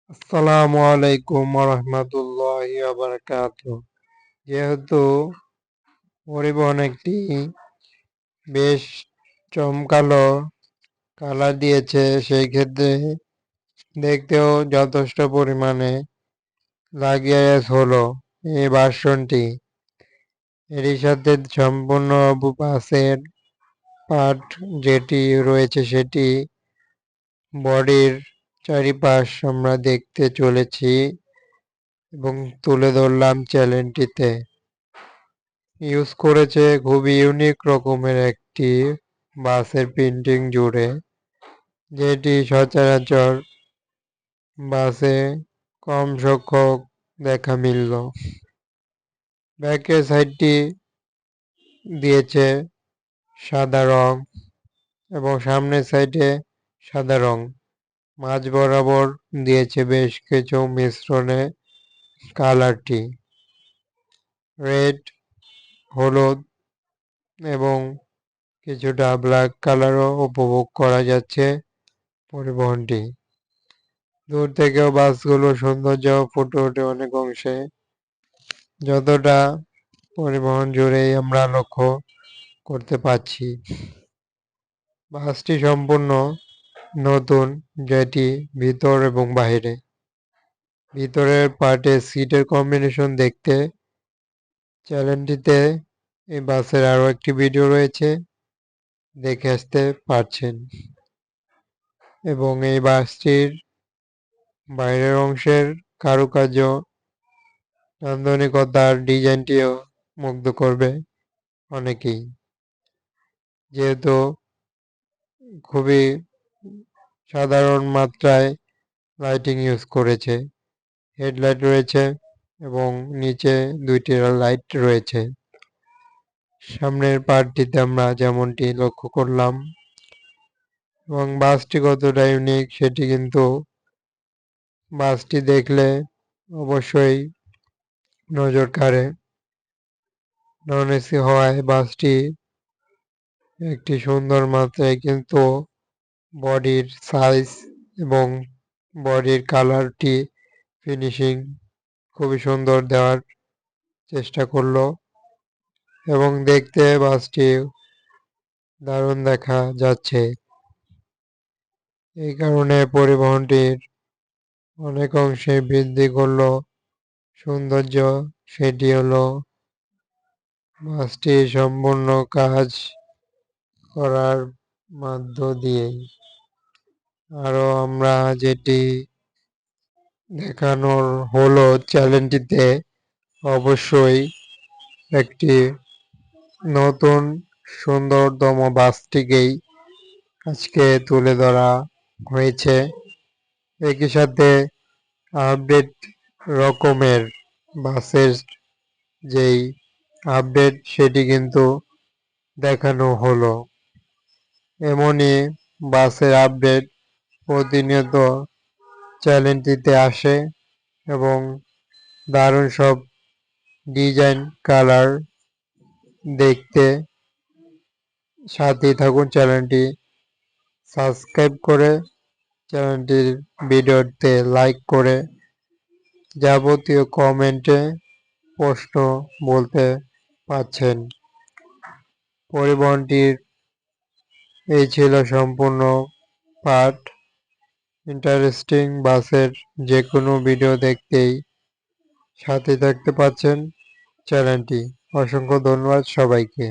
আসসালামু আলাইকুম রহমতুল্লাহি বারাকাতুহু। যেহেতু পরিবহন একটি বেশ চমকালো কালার দিয়েছে, সেই ক্ষেত্রে দেখতেও যথেষ্ট পরিমাণে লাক্সারিয়াস হলো এই ভার্সনটি। এরই সাথে সম্পূর্ণ বাসের পার্ট যেটি রয়েছে সেটি বডির চারিপাশ আমরা দেখতে চলেছি এবং তুলে ধরলাম চ্যানেলটিতে। ইউজ করেছে খুবই ইউনিক রকমের একটি বাসের প্রিন্টিং জুড়ে, যেটি সচরাচর বাসে কম সংখ্যক দেখা মিলল। ব্যাকের সাইডটি দিয়েছে সাদা রং এবং সামনের সাইডে সাদা রং, মাঝ বরাবর দিয়েছে বেশ কিছু মিশ্রণে কালারটি রেড, হলুদ এবং কিছুটা ব্ল্যাক কালারও উপভোগ করা যাচ্ছে পরিবহনটি। দূর থেকেও বাসগুলো সৌন্দর্য ফুটে ওঠে অনেক অংশে, যতটা পরিবহন জুড়েই আমরা লক্ষ্য করতে পারছি। বাসটি সম্পূর্ণ নতুন, যেটি ভিতর এবং বাইরে। ভিতরের পার্টে সিটের কম্বিনেশন দেখতে চ্যানেলটিতে এই বাসের আরও একটি ভিডিও রয়েছে, দেখে আসতে পারছেন। এবং এই বাসটির বাইরের অংশের কারুকার্য, নান্দনিকতার ডিজাইনটিও মুগ্ধ করবে অনেকেই, যেহেতু খুবই সাধারণ মাত্রায় লাইটিং ইউজ করেছে। হেডলাইট রয়েছে এবং নিচে দুইটি লাইট রয়েছে। সামনের পার্টটিতে আমরা যেমনটি লক্ষ্য করলাম, এবং বাসটি কতটা ইউনিক সেটি কিন্তু বাসটি দেখলে অবশ্যই নজর কাড়ে। নন এসি হওয়ায় বাসটি একটি সুন্দর মাত্রায় কিন্তু বডির সাইজ এবং বডির কালারটি ফিনিশিং খুবই সুন্দর দেওয়ার চেষ্টা করলো, এবং দেখতে বাসটি দারুণ দেখা যাচ্ছে। এই কারণে পরিবহনটির অনেক অংশে বৃদ্ধি করলো সৌন্দর্য, সেটি হলো বাসটি সম্পূর্ণ কাজ করার মধ্য দিয়ে। আরও আমরা যেটি দেখানোর হলো চ্যানেলটিতে, অবশ্যই একটি নতুন সুন্দরতম বাসটিকেই আজকে তুলে ধরা হয়েছে। একই সাথে আপডেট রকমের বাসের যেই আপডেট সেটি কিন্তু দেখানো হলো। এমনই বাসের আপডেট প্রতিনিয়ত চ্যানেলটিতে আসে এবং দারুণ সব ডিজাইন কালার দেখতে সাথেই থাকুন। চ্যানেলটি সাবস্ক্রাইব করে চ্যানেলটির ভিডিওতে লাইক করে যাবতীয় কমেন্টে প্রশ্ন বলতে পারছেন। পরিবহনটির এই ছিল সম্পূর্ণ পার্ট। ইন্টারেস্টিং বাসের যে কোনো ভিডিও দেখতেই সাথে থাকতে পারছেন চ্যানেলটি। অসংখ্য ধন্যবাদ সবাইকে।